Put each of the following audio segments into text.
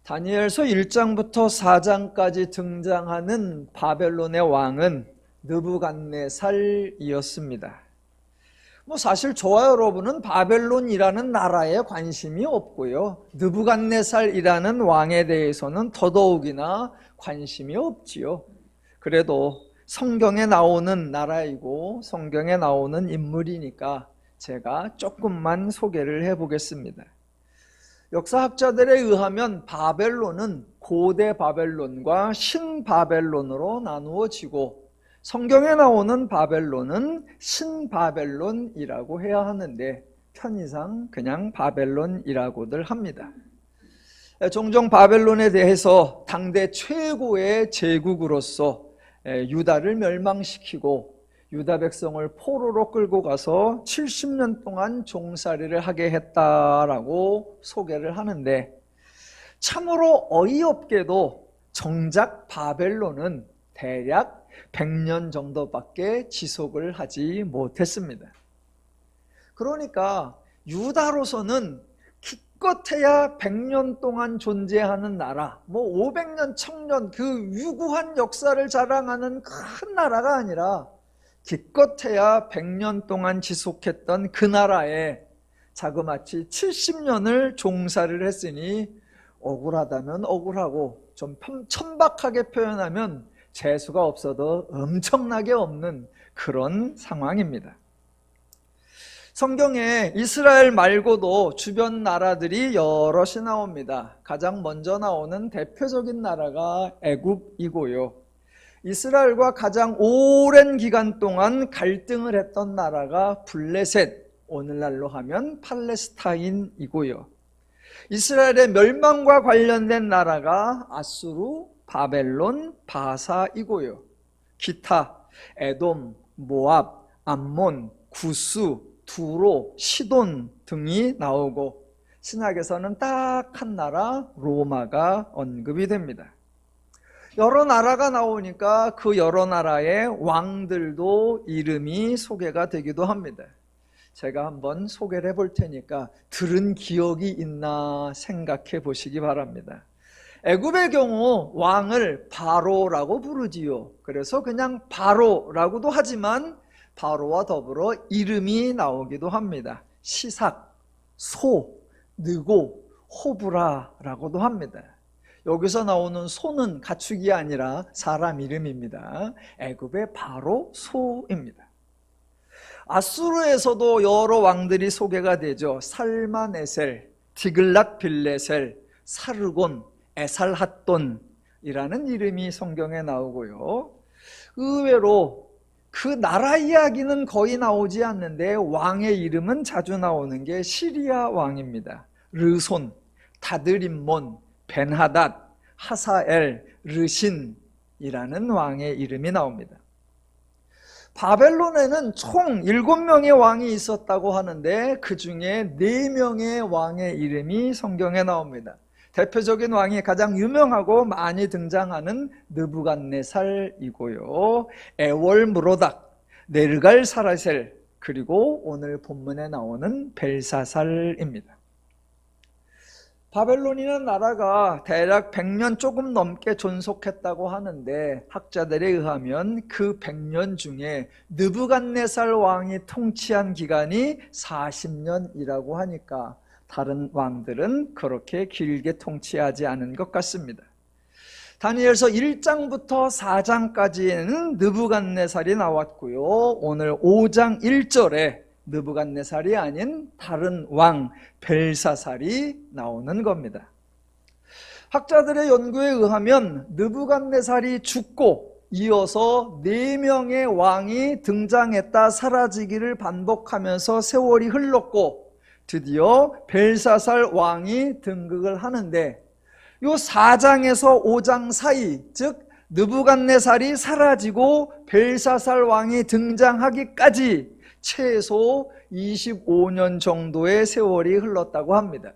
다니엘서 1장부터 4장까지 등장하는 바벨론의 왕은 느부갓네살이었습니다. 사실 저와 여러분은 바벨론이라는 나라에 관심이 없고요, 느부갓네살이라는 왕에 대해서는 더더욱이나 관심이 없지요. 그래도 성경에 나오는 나라이고 성경에 나오는 인물이니까 제가 조금만 소개를 해보겠습니다. 역사학자들에 의하면 바벨론은 고대 바벨론과 신바벨론으로 나누어지고, 성경에 나오는 바벨론은 신바벨론이라고 해야 하는데 편의상 그냥 바벨론이라고들 합니다. 종종 바벨론에 대해서 당대 최고의 제국으로서 유다를 멸망시키고 유다 백성을 포로로 끌고 가서 70년 동안 종살이를 하게 했다라고 소개를 하는데, 참으로 어이없게도 정작 바벨론은 대략 100년 정도밖에 지속을 하지 못했습니다. 그러니까 유다로서는 기껏해야 100년 동안 존재하는 나라, 500년, 1000년 그 유구한 역사를 자랑하는 큰 나라가 아니라 기껏해야 100년 동안 지속했던 그 나라에 자그마치 70년을 종살이를 했으니 억울하다면 억울하고, 좀 천박하게 표현하면 재수가 없어도 엄청나게 없는 그런 상황입니다. 성경에 이스라엘 말고도 주변 나라들이 여럿이 나옵니다. 가장 먼저 나오는 대표적인 나라가 애굽이고요, 이스라엘과 가장 오랜 기간 동안 갈등을 했던 나라가 블레셋, 오늘날로 하면 팔레스타인이고요, 이스라엘의 멸망과 관련된 나라가 아수르, 바벨론, 바사이고요, 기타 에돔, 모압, 암몬, 구스, 두로, 시돈 등이 나오고, 신학에서는 딱 한 나라 로마가 언급이 됩니다. 여러 나라가 나오니까 그 여러 나라의 왕들도 이름이 소개가 되기도 합니다. 제가 한번 소개를 해볼 테니까 들은 기억이 있나 생각해 보시기 바랍니다. 애굽의 경우 왕을 바로라고 부르지요. 그래서 그냥 바로라고도 하지만 바로와 더불어 이름이 나오기도 합니다. 시삭, 소, 느고, 호브라라고도 합니다. 여기서 나오는 소는 가축이 아니라 사람 이름입니다. 애굽의 바로 소입니다. 아수르에서도 여러 왕들이 소개가 되죠. 살마네셀, 디글랏빌레셀, 사르곤, 에살핫돈이라는 이름이 성경에 나오고요, 의외로 그 나라 이야기는 거의 나오지 않는데 왕의 이름은 자주 나오는 게 시리아 왕입니다. 르손, 다드림몬, 벤하닷, 하사엘, 르신이라는 왕의 이름이 나옵니다. 바벨론에는 총 7명의 왕이 있었다고 하는데 그 중에 4명의 왕의 이름이 성경에 나옵니다. 대표적인 왕이 가장 유명하고 많이 등장하는 느부갓네살이고요, 에월므로닥, 네르갈사라셀, 그리고 오늘 본문에 나오는 벨사살입니다. 바벨론이라는 나라가 대략 100년 조금 넘게 존속했다고 하는데, 학자들에 의하면 그 100년 중에 느부갓네살 왕이 통치한 기간이 40년이라고 하니까 다른 왕들은 그렇게 길게 통치하지 않은 것 같습니다. 다니엘서 1장부터 4장까지는 느부갓네살이 나왔고요, 오늘 5장 1절에 느부갓네살이 아닌 다른 왕 벨사살이 나오는 겁니다. 학자들의 연구에 의하면 느부갓네살이 죽고 이어서 4명의 왕이 등장했다 사라지기를 반복하면서 세월이 흘렀고 드디어 벨사살 왕이 등극을 하는데, 이 4장에서 5장 사이, 즉 느부갓네살이 사라지고 벨사살 왕이 등장하기까지 최소 25년 정도의 세월이 흘렀다고 합니다.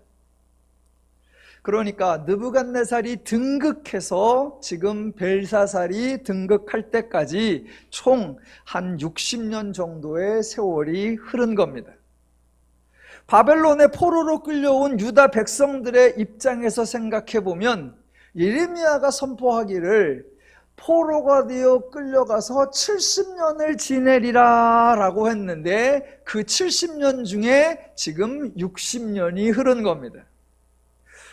그러니까 느부갓네살이 등극해서 지금 벨사살이 등극할 때까지 총 한 60년 정도의 세월이 흐른 겁니다. 바벨론의 포로로 끌려온 유다 백성들의 입장에서 생각해 보면 예레미야가 선포하기를 포로가 되어 끌려가서 70년을 지내리라 라고 했는데 그 70년 중에 지금 60년이 흐른 겁니다.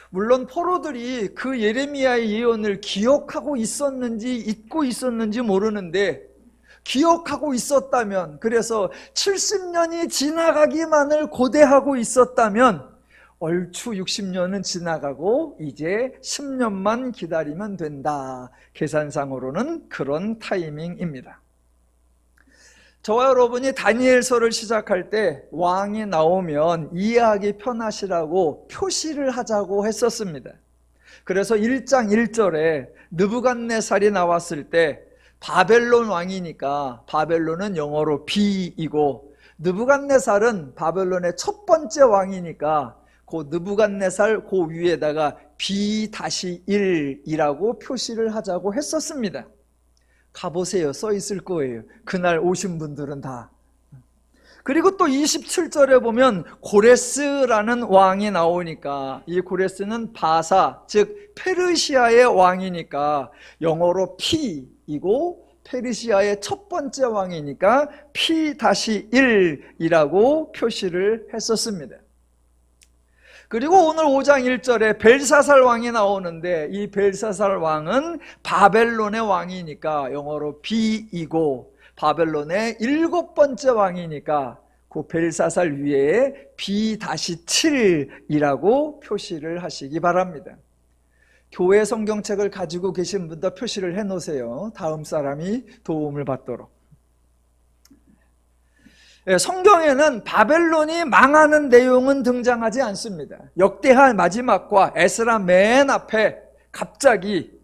물론 포로들이 그 예레미야의 예언을 기억하고 있었는지 잊고 있었는지 모르는데 기억하고 있었다면, 그래서 70년이 지나가기만을 고대하고 있었다면 얼추 60년은 지나가고 이제 10년만 기다리면 된다. 계산상으로는 그런 타이밍입니다. 저와 여러분이 다니엘서를 시작할 때 왕이 나오면 이해하기 편하시라고 표시를 하자고 했었습니다. 그래서 1장 1절에 느부갓네살이 나왔을 때 바벨론 왕이니까 바벨론은 영어로 B이고 느부갓네살은 바벨론의 첫 번째 왕이니까 그 느부갓네살 그 위에다가 B-1이라고 표시를 하자고 했었습니다. 가보세요. 써 있을 거예요. 그날 오신 분들은 다. 그리고 또 27절에 보면 고레스라는 왕이 나오니까 이 고레스는 바사, 즉 페르시아의 왕이니까 영어로 P이고 페르시아의 첫 번째 왕이니까 P-1이라고 표시를 했었습니다. 그리고 오늘 5장 1절에 벨사살 왕이 나오는데 이 벨사살 왕은 바벨론의 왕이니까 영어로 B이고 바벨론의 7번째 왕이니까 그 벨사살 위에 B-7이라고 표시를 하시기 바랍니다. 교회 성경책을 가지고 계신 분도 표시를 해놓으세요. 다음 사람이 도움을 받도록. 성경에는 바벨론이 망하는 내용은 등장하지 않습니다. 역대한 마지막과 에스라 맨 앞에 갑자기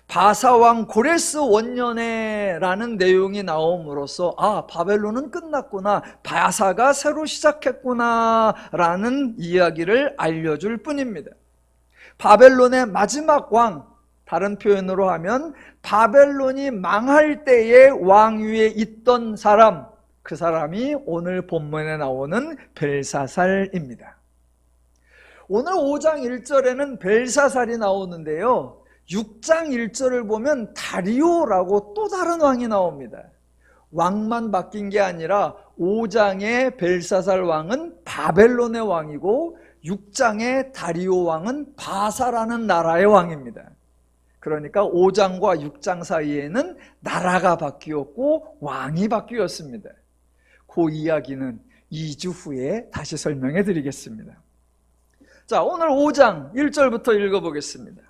바사왕 고레스 원년에라는 내용이 나옴으로써 바벨론은 끝났구나, 바사가 새로 시작했구나 라는 이야기를 알려줄 뿐입니다. 바벨론의 마지막 왕, 다른 표현으로 하면 바벨론이 망할 때의 왕위에 있던 사람, 그 사람이 오늘 본문에 나오는 벨사살입니다. 오늘 5장 1절에는 벨사살이 나오는데요, 6장 1절을 보면 다리오라고 또 다른 왕이 나옵니다. 왕만 바뀐 게 아니라 5장의 벨사살 왕은 바벨론의 왕이고 6장의 다리오 왕은 바사라는 나라의 왕입니다. 그러니까 5장과 6장 사이에는 나라가 바뀌었고 왕이 바뀌었습니다. 그 이야기는 2주 후에 다시 설명해 드리겠습니다. 자, 오늘 5장 1절부터 읽어보겠습니다.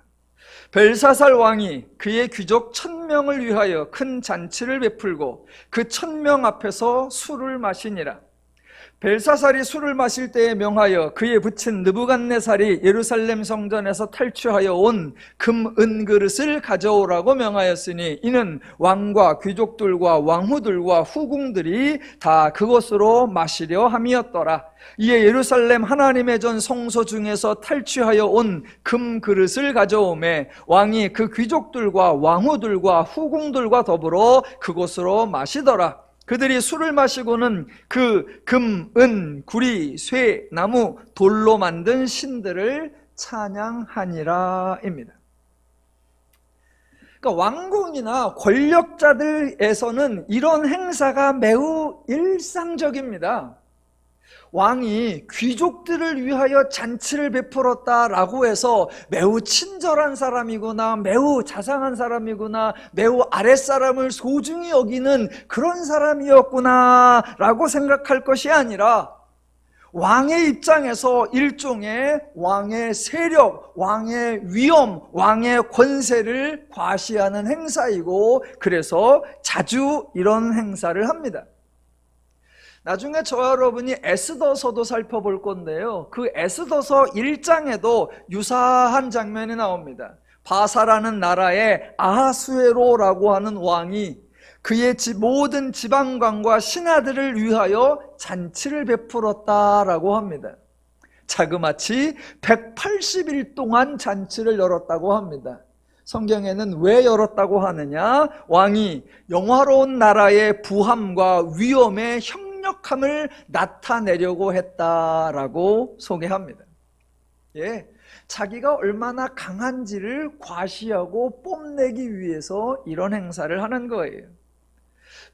벨사살 왕이 그의 귀족 1000명을 위하여 큰 잔치를 베풀고 그 1000명 앞에서 술을 마시니라. 벨사살이 술을 마실 때에 명하여 그의 부친 느부갓네살이 예루살렘 성전에서 탈취하여 온 금, 은 그릇을 가져오라고 명하였으니 이는 왕과 귀족들과 왕후들과 후궁들이 다 그것으로 마시려 함이었더라. 이에 예루살렘 하나님의 전 성소 중에서 탈취하여 온 금 그릇을 가져오매 왕이 그 귀족들과 왕후들과 후궁들과 더불어 그것으로 마시더라. 그들이 술을 마시고는 그 금, 은, 구리, 쇠, 나무, 돌로 만든 신들을 찬양하니라입니다. 그러니까 왕궁이나 권력자들에서는 이런 행사가 매우 일상적입니다. 왕이 귀족들을 위하여 잔치를 베풀었다라고 해서 매우 친절한 사람이구나, 매우 자상한 사람이구나, 매우 아랫사람을 소중히 여기는 그런 사람이었구나 라고 생각할 것이 아니라 왕의 입장에서 일종의 왕의 세력, 왕의 위엄, 왕의 권세를 과시하는 행사이고 그래서 자주 이런 행사를 합니다. 나중에 저와 여러분이 에스더서도 살펴볼 건데요, 그 에스더서 1장에도 유사한 장면이 나옵니다. 바사라는 나라의 아하수에로라고 하는 왕이 그의 모든 지방관과 신하들을 위하여 잔치를 베풀었다라고 합니다. 자그마치 180일 동안 잔치를 열었다고 합니다. 성경에는 왜 열었다고 하느냐? 왕이 영화로운 나라의 부함과 위엄에 협력하기 강력함을 나타내려고 했다라고 소개합니다. 예, 자기가 얼마나 강한지를 과시하고 뽐내기 위해서 이런 행사를 하는 거예요.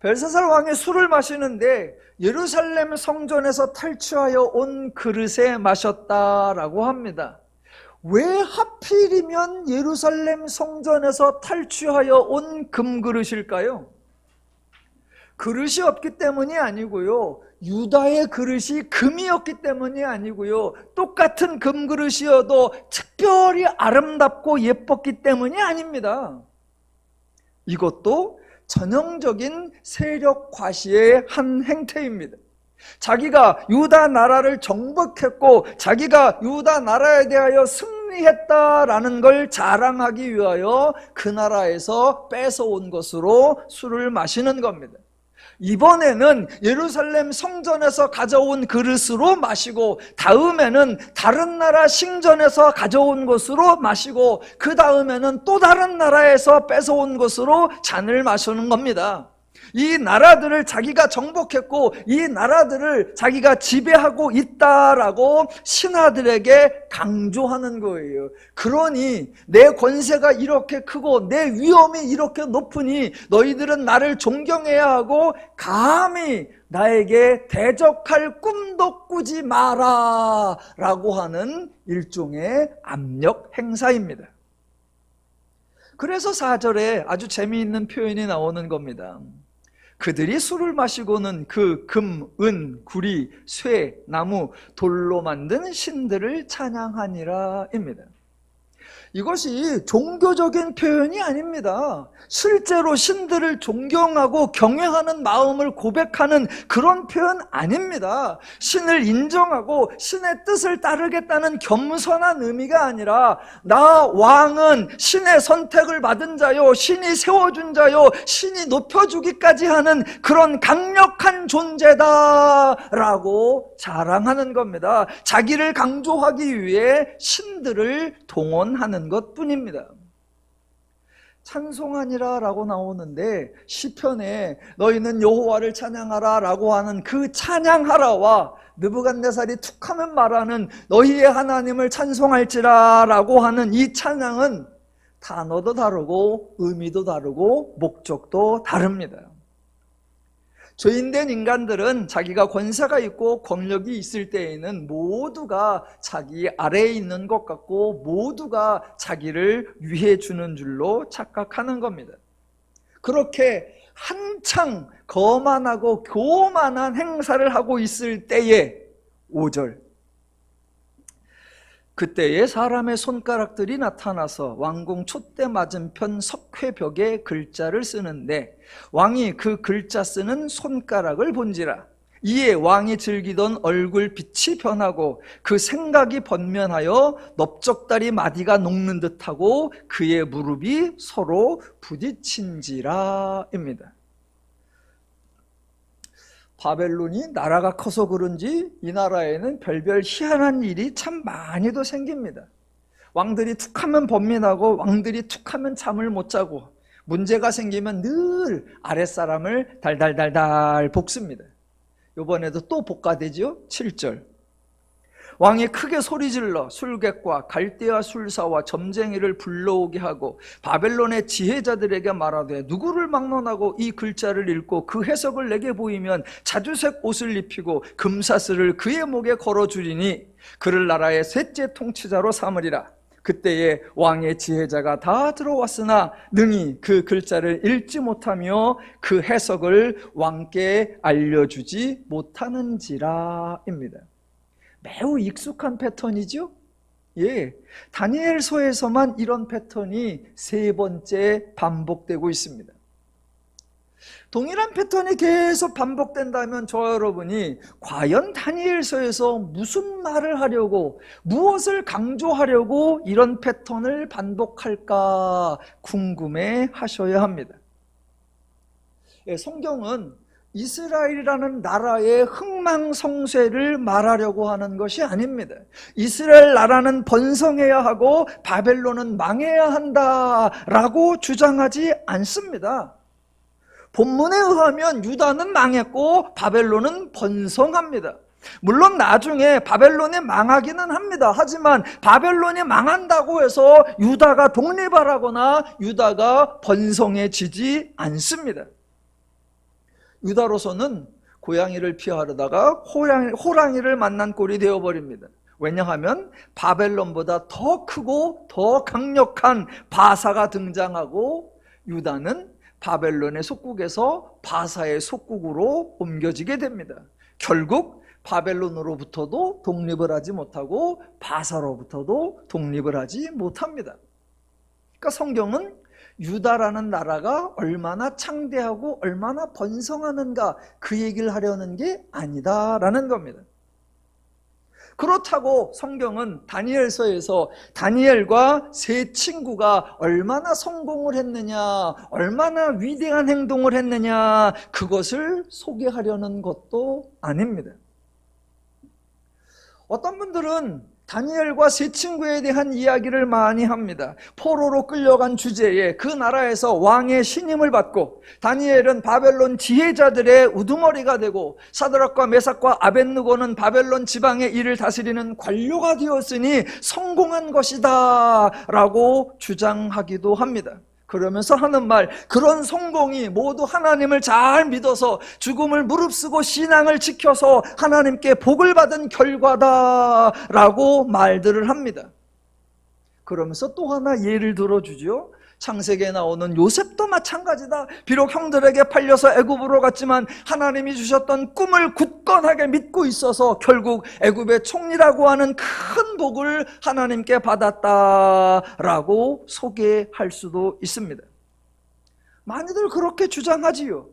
벨사살 왕이 술을 마시는데 예루살렘 성전에서 탈취하여 온 그릇에 마셨다라고 합니다. 왜 하필이면 예루살렘 성전에서 탈취하여 온 금그릇일까요? 그릇이 없기 때문이 아니고요, 유다의 그릇이 금이었기 때문이 아니고요, 똑같은 금그릇이어도 특별히 아름답고 예뻤기 때문이 아닙니다. 이것도 전형적인 세력 과시의 한 행태입니다. 자기가 유다 나라를 정복했고 자기가 유다 나라에 대하여 승리했다라는 걸 자랑하기 위하여 그 나라에서 뺏어온 것으로 술을 마시는 겁니다. 이번에는 예루살렘 성전에서 가져온 그릇으로 마시고, 다음에는 다른 나라 신전에서 가져온 것으로 마시고, 그 다음에는 또 다른 나라에서 뺏어온 것으로 잔을 마시는 겁니다. 이 나라들을 자기가 정복했고 이 나라들을 자기가 지배하고 있다라고 신하들에게 강조하는 거예요. 그러니 내 권세가 이렇게 크고 내 위엄이 이렇게 높으니 너희들은 나를 존경해야 하고 감히 나에게 대적할 꿈도 꾸지 마라 라고 하는 일종의 압력 행사입니다. 그래서 4절에 아주 재미있는 표현이 나오는 겁니다. 그들이 술을 마시고는 그 금, 은, 구리, 쇠, 나무, 돌로 만든 신들을 찬양하니라 입니다. 이것이 종교적인 표현이 아닙니다. 실제로 신들을 존경하고 경외하는 마음을 고백하는 그런 표현 아닙니다. 신을 인정하고 신의 뜻을 따르겠다는 겸손한 의미가 아니라 나 왕은 신의 선택을 받은 자요, 신이 세워준 자요, 신이 높여주기까지 하는 그런 강력한 존재다라고 자랑하는 겁니다. 자기를 강조하기 위해 신들을 동원하는 것뿐입니다. 찬송하니라 라고 나오는데 시편에 너희는 여호와를 찬양하라 라고 하는 그 찬양하라와 느부갓네살이 툭하면 말하는 너희의 하나님을 찬송할지라 라고 하는 이 찬양은 단어도 다르고 의미도 다르고 목적도 다릅니다. 죄인된 인간들은 자기가 권세가 있고 권력이 있을 때에는 모두가 자기 아래에 있는 것 같고 모두가 자기를 위해 주는 줄로 착각하는 겁니다. 그렇게 한창 거만하고 교만한 행사를 하고 있을 때에 5절, 그때에 사람의 손가락들이 나타나서 왕궁 촛대 맞은편 석회벽에 글자를 쓰는데 왕이 그 글자 쓰는 손가락을 본지라. 이에 왕이 즐기던 얼굴 빛이 변하고 그 생각이 번면하여 넓적다리 마디가 녹는 듯하고 그의 무릎이 서로 부딪힌지라 입니다. 바벨론이 나라가 커서 그런지 이 나라에는 별별 희한한 일이 참 많이도 생깁니다. 왕들이 툭하면 번민하고 왕들이 툭하면 잠을 못 자고 문제가 생기면 늘 아랫사람을 달달달달 볶습니다. 이번에도 또 볶아대죠. 7절, 왕이 크게 소리질러 술객과 갈대아 술사와 점쟁이를 불러오게 하고 바벨론의 지혜자들에게 말하되 누구를 막론하고 이 글자를 읽고 그 해석을 내게 보이면 자주색 옷을 입히고 금사슬을 그의 목에 걸어주리니 그를 나라의 셋째 통치자로 삼으리라. 그때에 왕의 지혜자가 다 들어왔으나 능히 그 글자를 읽지 못하며 그 해석을 왕께 알려주지 못하는지라 입니다. 매우 익숙한 패턴이죠? 예, 다니엘서에서만 이런 패턴이 3번째 반복되고 있습니다. 동일한 패턴이 계속 반복된다면 저와 여러분이 과연 다니엘서에서 무슨 말을 하려고, 무엇을 강조하려고 이런 패턴을 반복할까 궁금해 하셔야 합니다. 예, 성경은 이스라엘이라는 나라의 흥망성쇠를 말하려고 하는 것이 아닙니다. 이스라엘 나라는 번성해야 하고 바벨론은 망해야 한다라고 주장하지 않습니다. 본문에 의하면 유다는 망했고 바벨론은 번성합니다. 물론 나중에 바벨론이 망하기는 합니다. 하지만 바벨론이 망한다고 해서 유다가 독립하거나 유다가 번성해지지 않습니다. 유다로서는 고양이를 피하려다가 호랑이를 만난 꼴이 되어버립니다. 왜냐하면 바벨론보다 더 크고 더 강력한 바사가 등장하고 유다는 바벨론의 속국에서 바사의 속국으로 옮겨지게 됩니다. 결국 바벨론으로부터도 독립을 하지 못하고 바사로부터도 독립을 하지 못합니다. 그러니까 성경은 유다라는 나라가 얼마나 창대하고 얼마나 번성하는가 그 얘기를 하려는 게 아니다라는 겁니다. 그렇다고 성경은 다니엘서에서 다니엘과 세 친구가 얼마나 성공을 했느냐, 얼마나 위대한 행동을 했느냐, 그것을 소개하려는 것도 아닙니다. 어떤 분들은 다니엘과 세 친구에 대한 이야기를 많이 합니다. 포로로 끌려간 주제에 그 나라에서 왕의 신임을 받고 다니엘은 바벨론 지혜자들의 우두머리가 되고 사드락과 메삭과 아벳느고는 바벨론 지방의 일을 다스리는 관료가 되었으니 성공한 것이다 라고 주장하기도 합니다. 그러면서 하는 말, 그런 성공이 모두 하나님을 잘 믿어서 죽음을 무릅쓰고 신앙을 지켜서 하나님께 복을 받은 결과다라고 말들을 합니다. 그러면서 또 하나 예를 들어주죠. 창세기에 나오는 요셉도 마찬가지다. 비록 형들에게 팔려서 애굽으로 갔지만 하나님이 주셨던 꿈을 굳건하게 믿고 있어서 결국 애굽의 총리라고 하는 큰 복을 하나님께 받았다라고 소개할 수도 있습니다. 많이들 그렇게 주장하지요.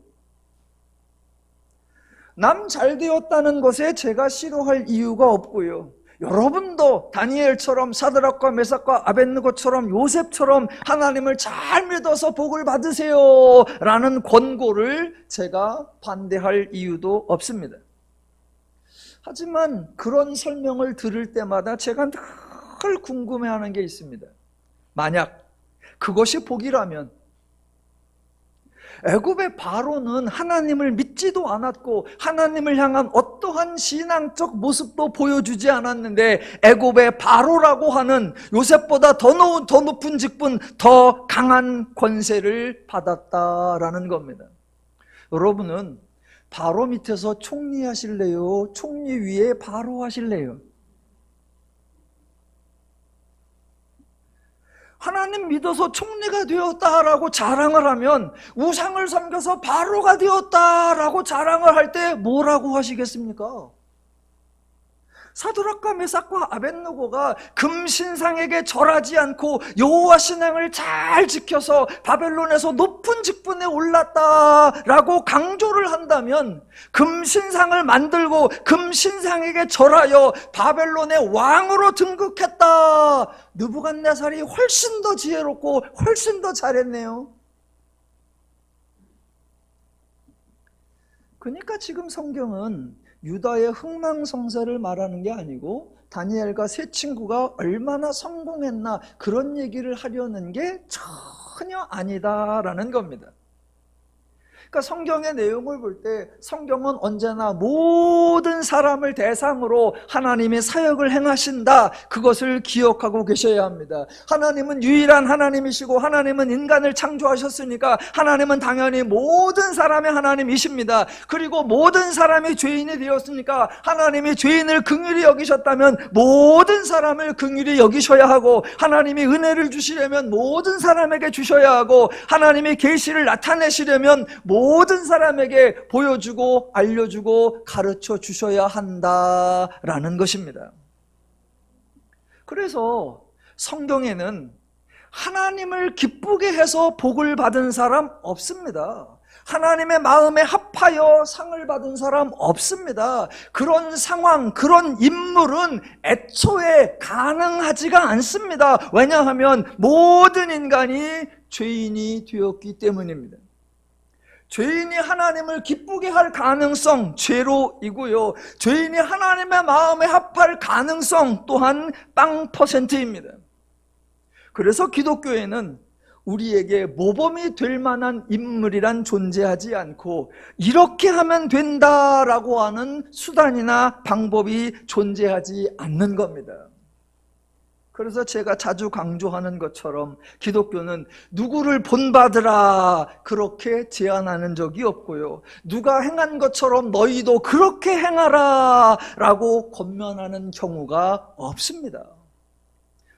남 잘 되었다는 것에 제가 싫어할 이유가 없고요. 여러분도 다니엘처럼 사드락과 메삭과 아벳느고처럼 요셉처럼 하나님을 잘 믿어서 복을 받으세요 라는 권고를 제가 반대할 이유도 없습니다. 하지만 그런 설명을 들을 때마다 제가 늘 궁금해하는 게 있습니다. 만약 그것이 복이라면 애굽의 바로는 하나님을 믿지도 않았고 하나님을 향한 어떠한 신앙적 모습도 보여주지 않았는데 애굽의 바로라고 하는 요셉보다 더 높은 직분, 더 강한 권세를 받았다라는 겁니다. 여러분은 바로 밑에서 총리 하실래요? 총리 위에 바로 하실래요? 하나님 믿어서 총리가 되었다라고 자랑을 하면 우상을 섬겨서 바로가 되었다라고 자랑을 할 때 뭐라고 하시겠습니까? 사드락과 메삭과 아벳느고가 금신상에게 절하지 않고 여호와 신앙을 잘 지켜서 바벨론에서 높은 직분에 올랐다라고 강조를 한다면 금신상을 만들고 금신상에게 절하여 바벨론의 왕으로 등극했다. 느부갓네살이 훨씬 더 지혜롭고 훨씬 더 잘했네요. 그러니까 지금 성경은 유다의 흥망성쇠를 말하는 게 아니고 다니엘과 세 친구가 얼마나 성공했나 그런 얘기를 하려는 게 전혀 아니다라는 겁니다. 그러니까 성경의 내용을 볼 때 성경은 언제나 모든 사람을 대상으로 하나님의 사역을 행하신다, 그것을 기억하고 계셔야 합니다. 하나님은 유일한 하나님이시고 하나님은 인간을 창조하셨으니까 하나님은 당연히 모든 사람의 하나님이십니다. 그리고 모든 사람이 죄인이 되었으니까 하나님이 죄인을 긍휼히 여기셨다면 모든 사람을 긍휼히 여기셔야 하고, 하나님이 은혜를 주시려면 모든 사람에게 주셔야 하고, 하나님이 계시를 나타내시려면 모든 사람에게 보여주고 알려주고 가르쳐 주셔야 한다라는 것입니다. 그래서 성경에는 하나님을 기쁘게 해서 복을 받은 사람 없습니다. 하나님의 마음에 합하여 상을 받은 사람 없습니다. 그런 상황, 그런 인물은 애초에 가능하지가 않습니다. 왜냐하면 모든 인간이 죄인이 되었기 때문입니다. 죄인이 하나님을 기쁘게 할 가능성 제로이고요, 죄인이 하나님의 마음에 합할 가능성 또한 0%입니다. 그래서 기독교에는 우리에게 모범이 될 만한 인물이란 존재하지 않고 이렇게 하면 된다라고 하는 수단이나 방법이 존재하지 않는 겁니다. 그래서 제가 자주 강조하는 것처럼 기독교는 누구를 본받으라 그렇게 제안하는 적이 없고요, 누가 행한 것처럼 너희도 그렇게 행하라 라고 권면하는 경우가 없습니다.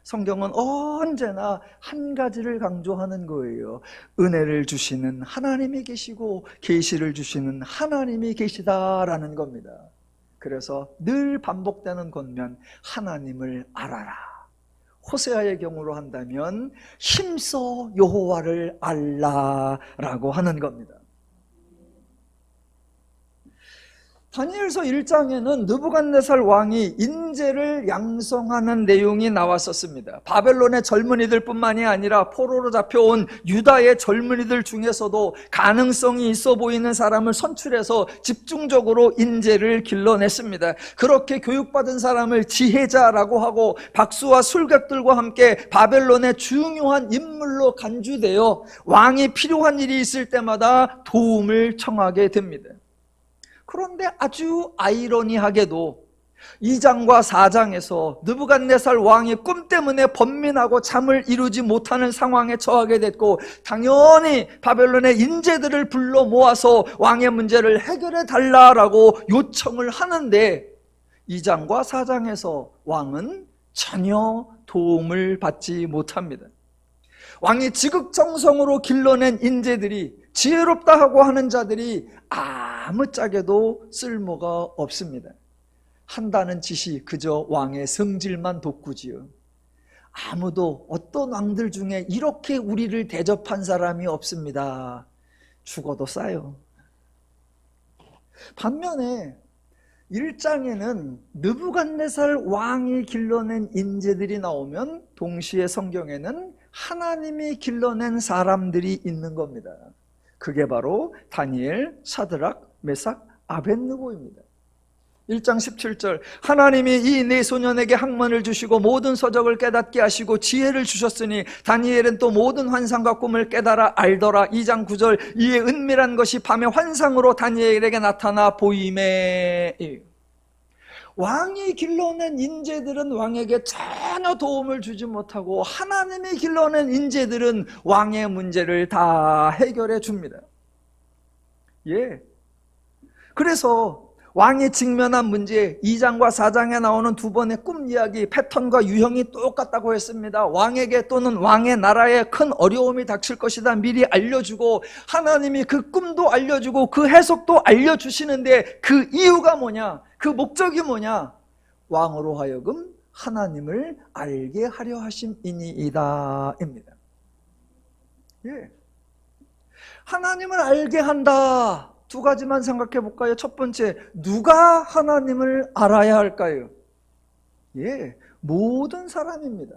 성경은 언제나 한 가지를 강조하는 거예요. 은혜를 주시는 하나님이 계시고 계시를 주시는 하나님이 계시다라는 겁니다. 그래서 늘 반복되는 권면, 하나님을 알아라. 호세아의 경우로 한다면 힘써 여호와를 알라라고 하는 겁니다. 다니엘서 1장에는 느부갓네살 왕이 인재를 양성하는 내용이 나왔었습니다. 바벨론의 젊은이들 뿐만이 아니라 포로로 잡혀온 유다의 젊은이들 중에서도 가능성이 있어 보이는 사람을 선출해서 집중적으로 인재를 길러냈습니다. 그렇게 교육받은 사람을 지혜자라고 하고 박수와 술객들과 함께 바벨론의 중요한 인물로 간주되어 왕이 필요한 일이 있을 때마다 도움을 청하게 됩니다. 그런데 아주 아이러니하게도 2장과 4장에서 느부갓네살 왕이 꿈 때문에 번민하고 잠을 이루지 못하는 상황에 처하게 됐고, 당연히 바벨론의 인재들을 불러 모아서 왕의 문제를 해결해 달라라고 요청을 하는데 2장과 4장에서 왕은 전혀 도움을 받지 못합니다. 왕이 지극정성으로 길러낸 인재들이, 지혜롭다 하고 하는 자들이 아무짝에도 쓸모가 없습니다. 한다는 짓이 그저 왕의 성질만 돋구지요. 아무도, 어떤 왕들 중에 이렇게 우리를 대접한 사람이 없습니다. 죽어도 싸요. 반면에 1장에는 느부갓네살 왕이 길러낸 인재들이 나오면 동시에 성경에는 하나님이 길러낸 사람들이 있는 겁니다. 그게 바로 다니엘, 사드락, 메삭, 아벳느고입니다. 1장 17절, 하나님이 이 네 소년에게 학문을 주시고 모든 서적을 깨닫게 하시고 지혜를 주셨으니 다니엘은 또 모든 환상과 꿈을 깨달아 알더라. 2장 9절, 이에 은밀한 것이 밤의 환상으로 다니엘에게 나타나 보이매. 왕이 길러낸 인재들은 왕에게 전혀 도움을 주지 못하고 하나님이 길러낸 인재들은 왕의 문제를 다 해결해 줍니다. 그래서 왕이 직면한 문제, 2장과 4장에 나오는 두 번의 꿈 이야기, 패턴과 유형이 똑같다고 했습니다. 왕에게 또는 왕의 나라에 큰 어려움이 닥칠 것이다 미리 알려주고, 하나님이 그 꿈도 알려주고 그 해석도 알려주시는데 그 이유가 뭐냐, 그 목적이 뭐냐, 왕으로 하여금 하나님을 알게 하려 하심이니이다 입니다. 하나님을 알게 한다. 두 가지만 생각해 볼까요? 첫 번째, 누가 하나님을 알아야 할까요? 모든 사람입니다.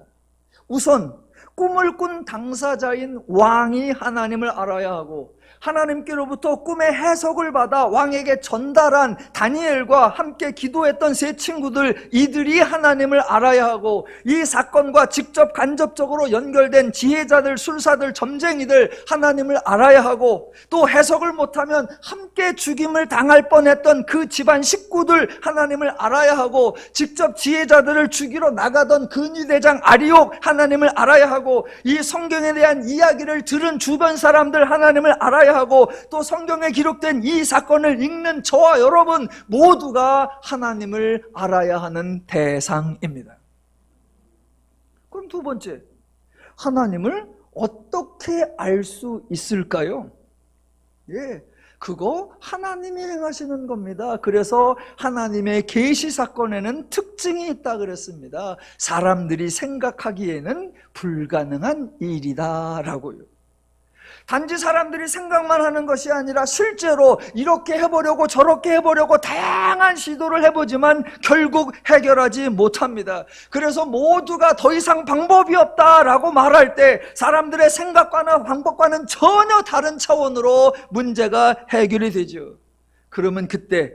우선 꿈을 꾼 당사자인 왕이 하나님을 알아야 하고, 하나님께로부터 꿈의 해석을 받아 왕에게 전달한 다니엘과 함께 기도했던 세 친구들, 이들이 하나님을 알아야 하고, 이 사건과 직접 간접적으로 연결된 지혜자들, 술사들, 점쟁이들 하나님을 알아야 하고, 또 해석을 못하면 함께 죽임을 당할 뻔했던 그 집안 식구들 하나님을 알아야 하고, 직접 지혜자들을 죽이러 나가던 근위대장 아리옥 하나님을 알아야 하고, 이 성경에 대한 이야기를 들은 주변 사람들 하나님을 알아야 하고, 또 성경에 기록된 이 사건을 읽는 저와 여러분 모두가 하나님을 알아야 하는 대상입니다. 그럼 두 번째, 하나님을 어떻게 알 수 있을까요? 그거 하나님이 행하시는 겁니다. 그래서 하나님의 계시 사건에는 특징이 있다 그랬습니다. 사람들이 생각하기에는 불가능한 일이다라고요. 단지 사람들이 생각만 하는 것이 아니라 실제로 이렇게 해보려고 저렇게 해보려고 다양한 시도를 해보지만 결국 해결하지 못합니다. 그래서 모두가 더 이상 방법이 없다라고 말할 때 사람들의 생각과나 방법과는 전혀 다른 차원으로 문제가 해결이 되죠. 그러면 그때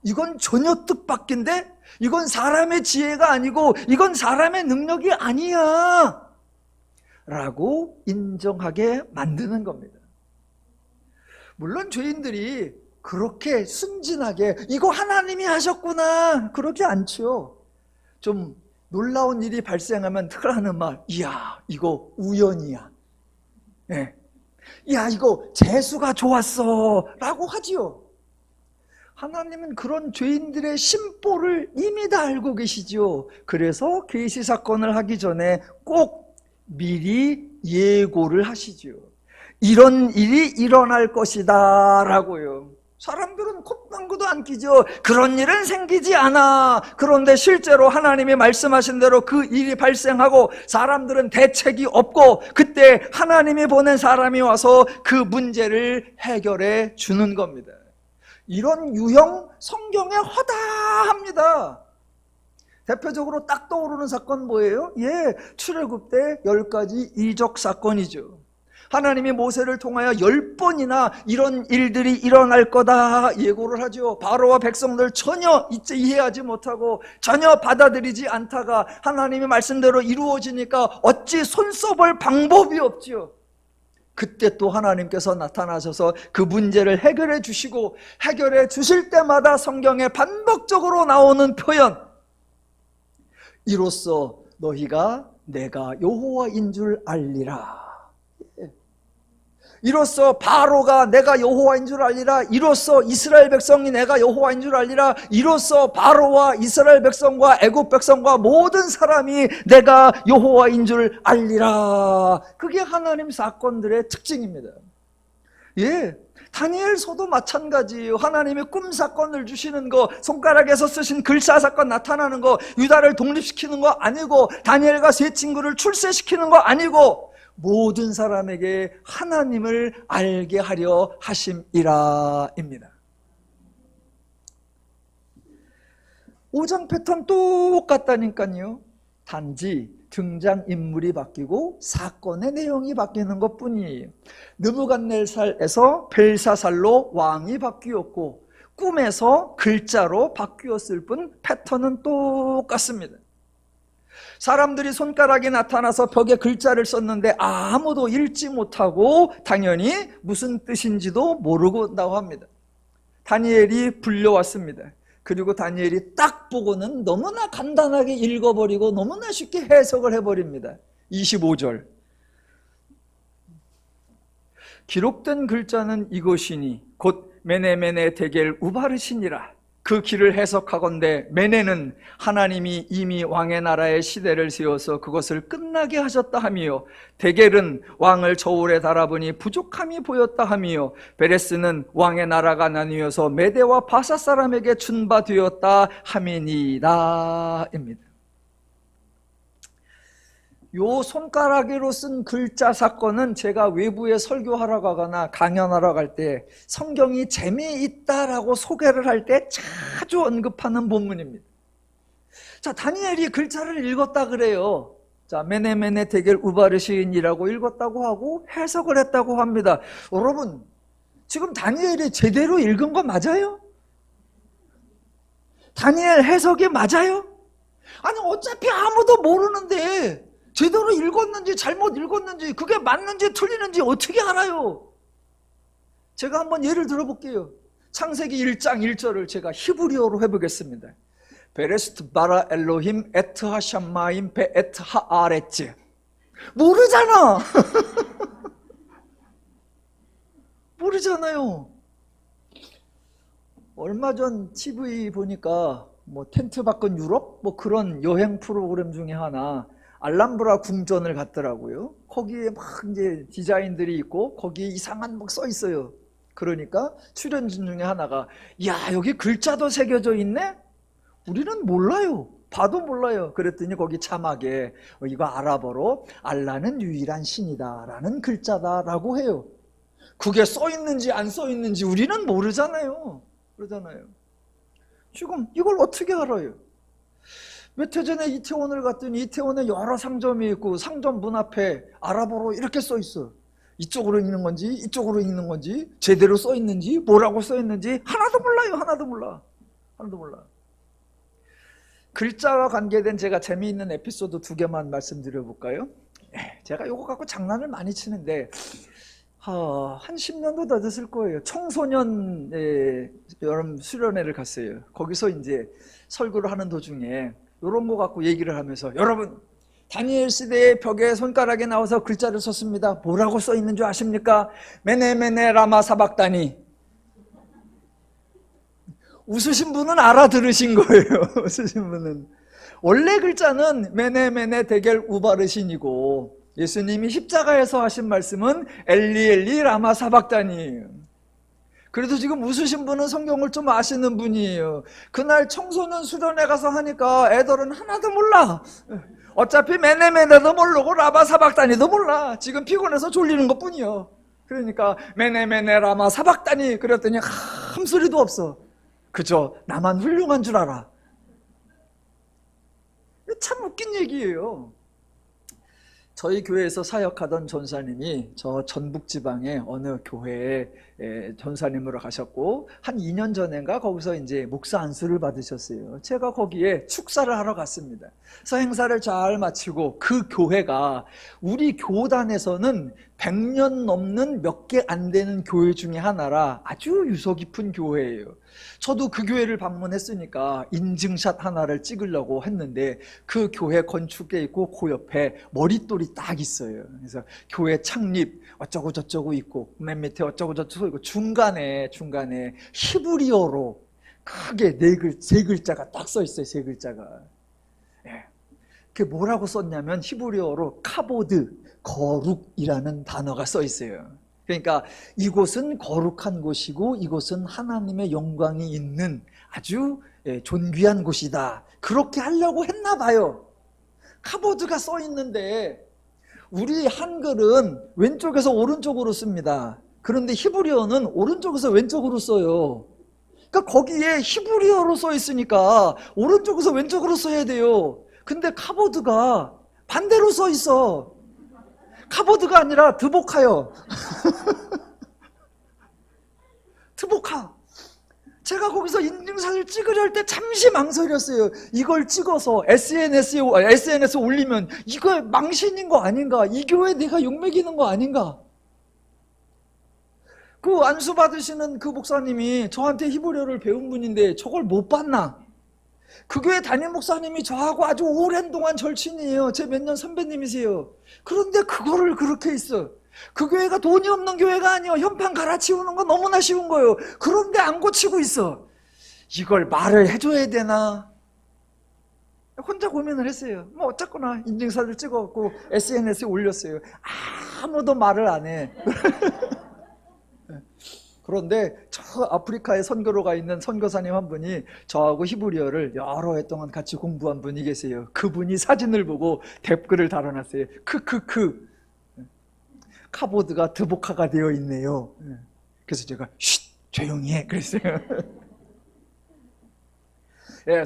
이건 전혀 뜻밖인데? 이건 사람의 지혜가 아니고 이건 사람의 능력이 아니야 라고 인정하게 만드는 겁니다. 물론 죄인들이 그렇게 순진하게 이거 하나님이 하셨구나 그러지 않죠. 좀 놀라운 일이 발생하면 늘 하는 말, 이야 이거 우연이야, 네. 야 이거 재수가 좋았어 라고 하지요. 하나님은 그런 죄인들의 심보를 이미 다 알고 계시죠. 그래서 계시 사건을 하기 전에 꼭 미리 예고를 하시죠. 이런 일이 일어날 것이다 라고요. 사람들은 콧방구도 안 끼죠. 그런 일은 생기지 않아. 그런데 실제로 하나님이 말씀하신 대로 그 일이 발생하고 사람들은 대책이 없고, 그때 하나님이 보낸 사람이 와서 그 문제를 해결해 주는 겁니다. 이런 유형 성경에 허다합니다. 대표적으로 딱 떠오르는 사건 뭐예요? 출애굽 때 10가지 이적 사건이죠. 하나님이 모세를 통하여 10번이나 이런 일들이 일어날 거다 예고를 하죠. 바로와 백성들 전혀 이해하지 못하고 전혀 받아들이지 않다가 하나님의 말씀대로 이루어지니까 어찌 손 써볼 방법이 없죠. 그때 또 하나님께서 나타나셔서 그 문제를 해결해 주시고, 해결해 주실 때마다 성경에 반복적으로 나오는 표현, 이로써 너희가 내가 여호와인 줄 알리라. 이로써 바로가 내가 여호와인 줄 알리라. 이로써 이스라엘 백성이 내가 여호와인 줄 알리라. 이로써 바로와 이스라엘 백성과 애굽 백성과 모든 사람이 내가 여호와인 줄 알리라. 그게 하나님 사건들의 특징입니다. 다니엘서도 마찬가지예요. 하나님이 꿈 사건을 주시는 거, 손가락에서 쓰신 글자 사건 나타나는 거, 유다를 독립시키는 거 아니고, 다니엘과 세 친구를 출세시키는 거 아니고, 모든 사람에게 하나님을 알게 하려 하심이라입니다. 5장 패턴 똑같다니까요. 단지 등장인물이 바뀌고 사건의 내용이 바뀌는 것뿐이에요. 느부갓네살에서 벨사살로 왕이 바뀌었고, 꿈에서 글자로 바뀌었을 뿐 패턴은 똑같습니다. 사람들이 손가락이 나타나서 벽에 글자를 썼는데 아무도 읽지 못하고 당연히 무슨 뜻인지도 모르고 온다고 합니다. 다니엘이 불려왔습니다. 그리고 다니엘이 딱 보고는 너무나 간단하게 읽어버리고 너무나 쉽게 해석을 해버립니다. 25절, 기록된 글자는 이것이니 곧 메네메네 데겔 우바르시니라. 그 길을 해석하건대 메네는 하나님이 이미 왕의 나라의 시대를 세워서 그것을 끝나게 하셨다 하며, 데겔은 왕을 저울에 달아보니 부족함이 보였다 하며, 베레스는 왕의 나라가 나뉘어서 메대와 바사 사람에게 준바되었다 함이니이다 입니다. 요 손가락으로 쓴 글자 사건은 제가 외부에 설교하러 가거나 강연하러 갈 때 성경이 재미있다라고 소개를 할 때 자주 언급하는 본문입니다. 자, 다니엘이 글자를 읽었다 그래요. 자, 메네메네 데겔 우바르시인이라고 읽었다고 하고 해석을 했다고 합니다. 여러분, 지금 다니엘이 제대로 읽은 거 맞아요? 다니엘 해석이 맞아요? 아니, 어차피 아무도 모르는데 제대로 읽었는지 잘못 읽었는지 그게 맞는지 틀리는지 어떻게 알아요? 제가 한번 예를 들어볼게요. 창세기 1장 1절을 제가 히브리어로 해보겠습니다. 베레스트 바라 엘로힘 에트 하샴마임 베 에트 하아레츠. 모르잖아. 모르잖아요. 얼마 전 TV 보니까 뭐 텐트 밖은 유럽? 뭐 그런 여행 프로그램 중에 하나, 알람브라 궁전을 갔더라고요. 거기에 막 이제 디자인들이 있고 거기에 이상한 막 써 있어요. 그러니까 출연진 중에 하나가, 야 여기 글자도 새겨져 있네? 우리는 몰라요. 봐도 몰라요. 그랬더니 거기 자막에 이거 아랍어로 알라는 유일한 신이다 라는 글자다라고 해요. 그게 써 있는지 안 써 있는지 우리는 모르잖아요. 그러잖아요. 지금 이걸 어떻게 알아요? 몇 해 전에 이태원을 갔더니 이태원에 여러 상점이 있고 상점 문 앞에 아랍어로 이렇게 써 있어. 이쪽으로 읽는 건지 이쪽으로 읽는 건지 제대로 써 있는지 뭐라고 써 있는지 하나도 몰라요. 하나도 몰라. 하나도 몰라. 글자와 관계된 제가 재미있는 에피소드 2개만 말씀드려 볼까요? 제가 요거 갖고 장난을 많이 치는데 한 10년도 더 됐을 거예요. 청소년 여름 수련회를 갔어요. 거기서 이제 설교를 하는 도중에 요런 거 갖고 얘기를 하면서, 여러분, 다니엘 시대의 벽에 손가락에 나와서 글자를 썼습니다. 뭐라고 써 있는 줄 아십니까? 메네메네 라마 사박다니. 웃으신 분은 알아들으신 거예요. 웃으신 분은. 원래 글자는 메네메네 데겔 우바르신이고, 예수님이 십자가에서 하신 말씀은 엘리 엘리 라마 사박다니. 그래도 지금 웃으신 분은 성경을 좀 아시는 분이에요. 그날 청소년 수련회 가서 하니까 애들은 하나도 몰라. 어차피 메네메네도 모르고 라마 사박다니도 몰라. 지금 피곤해서 졸리는 것뿐이요. 그러니까 메네메네 라마 사박다니 그랬더니 아무 소리도 없어. 그죠? 나만 훌륭한 줄 알아. 참 웃긴 얘기예요. 저희 교회에서 사역하던 전사님이 저 전북지방의 어느 교회에 전사님으로 가셨고, 한 2년 전인가 거기서 이제 목사 안수를 받으셨어요. 제가 거기에 축사를 하러 갔습니다. 그래서 행사를 잘 마치고, 그 교회가 우리 교단에서는 100년 넘는 몇 개 안 되는 교회 중에 하나라 아주 유서 깊은 교회예요. 저도 그 교회를 방문했으니까 인증샷 하나를 찍으려고 했는데, 그 교회 건축에 있고 그 옆에 머릿돌이 딱 있어요. 그래서 교회 창립 어쩌고 저쩌고 있고, 맨 밑에 어쩌고 저쩌고 있고, 중간에 히브리어로 크게 세 글자가 딱 써 있어요. 세 글자가. 그게 뭐라고 썼냐면 히브리어로 카보드, 거룩이라는 단어가 써 있어요. 그러니까 이곳은 거룩한 곳이고 이곳은 하나님의 영광이 있는 아주 존귀한 곳이다. 그렇게 하려고 했나 봐요. 카보드가 써 있는데, 우리 한글은 왼쪽에서 오른쪽으로 씁니다. 그런데 히브리어는 오른쪽에서 왼쪽으로 써요. 그러니까 거기에 히브리어로 써 있으니까 오른쪽에서 왼쪽으로 써야 돼요. 근데 카보드가 반대로 써 있어. 카보드가 아니라 드보카요. 드보카. 제가 거기서 인증사진을 찍으려 할 때 잠시 망설였어요. 이걸 찍어서 SNS에 올리면 이거 망신인 거 아닌가? 이 교회에 내가 욕먹이는 거 아닌가? 그 안수 받으시는 그 목사님이 저한테 히브리어를 배운 분인데 저걸 못 봤나? 그 교회 담임 목사님이 저하고 아주 오랜 동안 절친이에요. 제 몇 년 선배님이세요. 그런데 그거를 그렇게 했어. 그 교회가 돈이 없는 교회가 아니에요. 현판 갈아치우는 건 너무나 쉬운 거예요. 그런데 안 고치고 있어. 이걸 말을 해줘야 되나? 혼자 고민을 했어요. 뭐 어쨌거나 인증사를 찍어갖고 SNS에 올렸어요. 아무도 말을 안 해. 그런데 저 아프리카에 선교로 가 있는 선교사님 한 분이 저하고 히브리어를 여러 해 동안 같이 공부한 분이 계세요. 그분이 사진을 보고 댓글을 달아놨어요. 크크크, 카보드가 드보카가 되어 있네요. 그래서 제가 쉿, 조용히 해 그랬어요.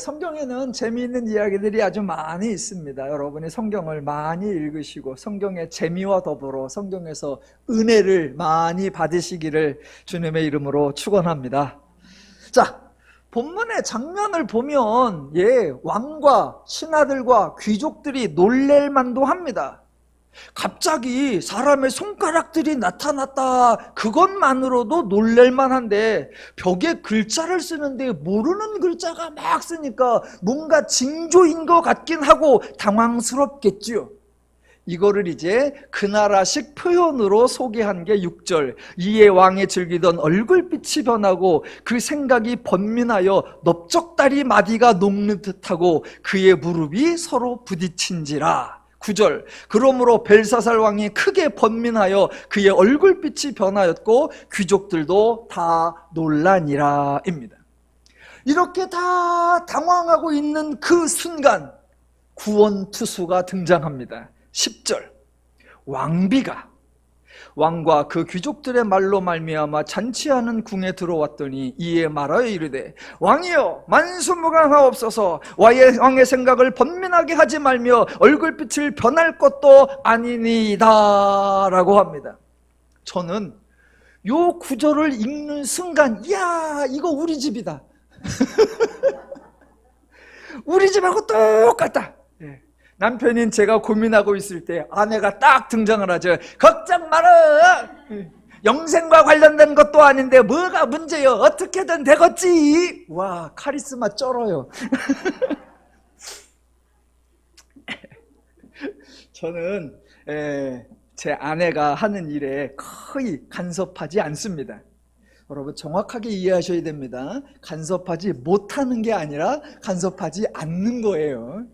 성경에는 재미있는 이야기들이 아주 많이 있습니다. 여러분이 성경을 많이 읽으시고 성경의 재미와 더불어 성경에서 은혜를 많이 받으시기를 주님의 이름으로 축원합니다. 자, 본문의 장면을 보면 왕과 신하들과 귀족들이 놀랄 만도 합니다. 갑자기 사람의 손가락들이 나타났다, 그것만으로도 놀랄만한데 벽에 글자를 쓰는데 모르는 글자가 막 쓰니까 뭔가 징조인 것 같긴 하고 당황스럽겠죠. 이거를 이제 그 나라식 표현으로 소개한 게 6절. 이에 왕이 즐기던 얼굴빛이 변하고 그 생각이 번민하여 넓적다리 마디가 녹는 듯하고 그의 무릎이 서로 부딪힌지라. 9절. 그러므로 벨사살 왕이 크게 번민하여 그의 얼굴빛이 변하였고 귀족들도 다 놀라니라 입니다. 이렇게 다 당황하고 있는 그 순간 구원투수가 등장합니다. 10절. 왕과 그 귀족들의 말로 말미암아 잔치하는 궁에 들어왔더니 이에 말하여 이르되 왕이여 만수무강하옵소서. 왕의 생각을 번민하게 하지 말며 얼굴빛을 변할 것도 아니니이다 라고 합니다. 저는 요 구절을 읽는 순간 이야, 이거 우리 집이다. 우리 집하고 똑같다. 남편인 제가 고민하고 있을 때 아내가 딱 등장을 하죠. 걱정 마라. 영생과 관련된 것도 아닌데 뭐가 문제요? 어떻게든 되겠지. 와, 카리스마 쩔어요. 저는 제 아내가 하는 일에 거의 간섭하지 않습니다. 여러분 정확하게 이해하셔야 됩니다. 간섭하지 못하는 게 아니라 간섭하지 않는 거예요.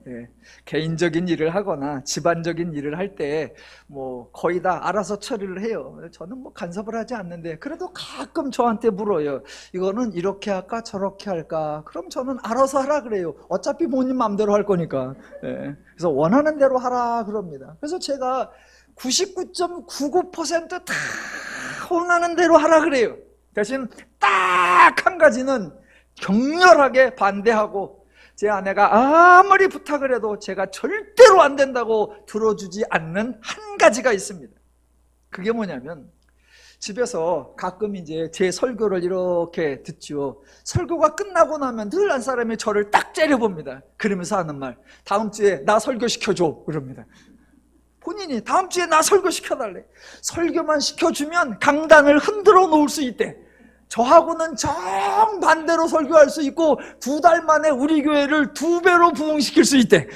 개인적인 일을 하거나 집안적인 일을 할 때 뭐 거의 다 알아서 처리를 해요. 저는 뭐 간섭을 하지 않는데 그래도 가끔 저한테 물어요. 이거는 이렇게 할까 저렇게 할까? 그럼 저는 알아서 하라 그래요. 어차피 본인 마음대로 할 거니까. 그래서 원하는 대로 하라 그럽니다. 그래서 제가 99.99% 다 원하는 대로 하라 그래요. 대신 딱 한 가지는 격렬하게 반대하고, 제 아내가 아무리 부탁을 해도 제가 절대로 안 된다고 들어주지 않는 한 가지가 있습니다. 그게 뭐냐면, 집에서 가끔 이제 제 설교를 이렇게 듣죠. 설교가 끝나고 나면 늘 한 사람이 저를 딱 째려봅니다. 그러면서 하는 말, 다음 주에 나 설교시켜줘 그럽니다. 본인이 다음 주에 나 설교시켜달래. 설교만 시켜주면 강단을 흔들어 놓을 수 있대. 저하고는 정반대로 설교할 수 있고 2달 만에 우리 교회를 2배로 부흥시킬 수 있대.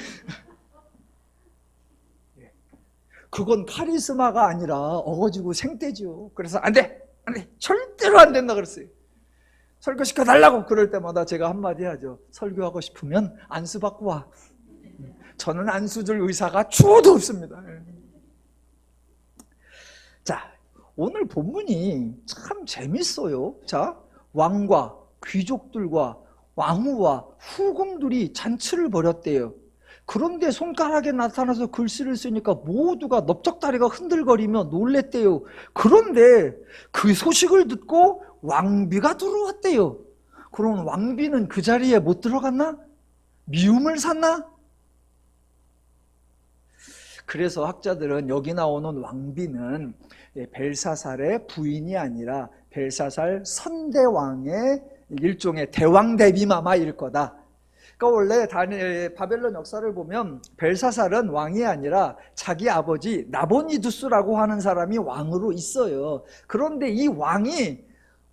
그건 카리스마가 아니라 어거지고 생떼죠. 그래서 안 돼, 절대로 안 된다 그랬어요. 설교시켜달라고 그럴 때마다 제가 한마디 하죠. 설교하고 싶으면 안수 받고 와. 저는 안수 줄 의사가 추호도 없습니다. 자, 오늘 본문이 참 재밌어요. 자, 왕과 귀족들과 왕후와 후궁들이 잔치를 벌였대요. 그런데 손가락에 나타나서 글씨를 쓰니까 모두가 넓적다리가 흔들거리며 놀랬대요. 그런데 그 소식을 듣고 왕비가 들어왔대요. 그럼 왕비는 그 자리에 못 들어갔나? 미움을 샀나? 그래서 학자들은 여기 나오는 왕비는 벨사살의 부인이 아니라 벨사살 선대왕의 일종의 대왕 대비마마일 거다. 그러니까 원래 바벨론 역사를 보면 벨사살은 왕이 아니라 자기 아버지 나보니두스라고 하는 사람이 왕으로 있어요. 그런데 이 왕이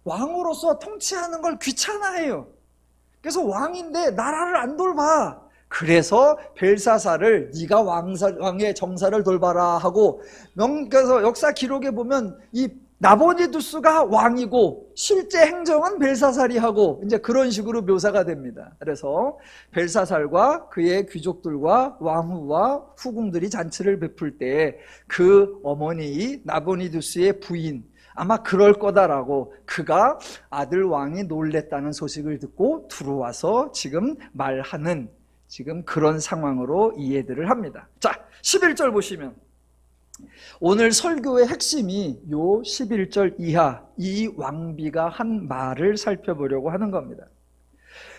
왕으로서 통치하는 걸 귀찮아해요. 그래서 왕인데 나라를 안 돌봐. 그래서 벨사살을 네가 왕의 정사를 돌봐라 하고, 그래서 역사 기록에 보면 이 나보니두스가 왕이고 실제 행정은 벨사살이 하고 이제 그런 식으로 묘사가 됩니다. 그래서 벨사살과 그의 귀족들과 왕후와 후궁들이 잔치를 베풀 때 그 어머니 나보니두스의 부인, 아마 그럴 거다라고, 그가 아들 왕이 놀랬다는 소식을 듣고 들어와서 지금 말하는, 지금 그런 상황으로 이해들을 합니다. 자, 11절 보시면 오늘 설교의 핵심이 요 11절 이하 이 왕비가 한 말을 살펴보려고 하는 겁니다.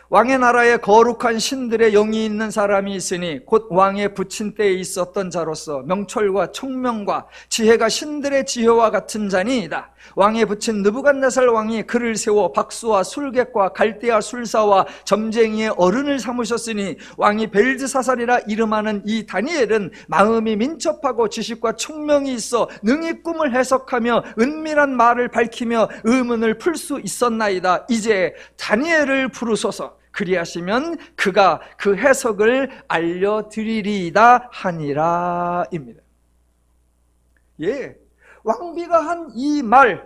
왕의 나라에 거룩한 신들의 영이 있는 사람이 있으니 곧 왕의 부친 때에 있었던 자로서 명철과 총명과 지혜가 신들의 지혜와 같은 자니이다. 왕의 부친 느부갓네살 왕이 그를 세워 박수와 술객과 갈대아 술사와 점쟁이의 어른을 삼으셨으니 왕이 벨드사살이라 이름하는 이 다니엘은 마음이 민첩하고 지식과 총명이 있어 능히 꿈을 해석하며 은밀한 말을 밝히며 의문을 풀 수 있었나이다. 이제 다니엘을 부르소서. 그리하시면 그가 그 해석을 알려드리리이다 하니라 입니다. 왕비가 한 이 말,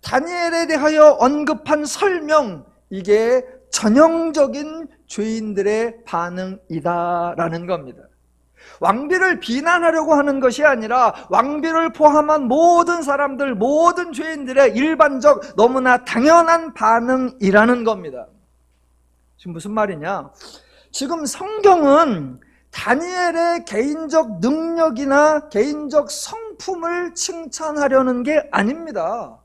다니엘에 대하여 언급한 설명, 이게 전형적인 죄인들의 반응이다라는 겁니다. 왕비를 비난하려고 하는 것이 아니라 왕비를 포함한 모든 사람들, 모든 죄인들의 일반적 너무나 당연한 반응이라는 겁니다. 지금 무슨 말이냐? 지금 성경은 다니엘의 개인적 능력이나 개인적 성품을 칭찬하려는 게 아닙니다.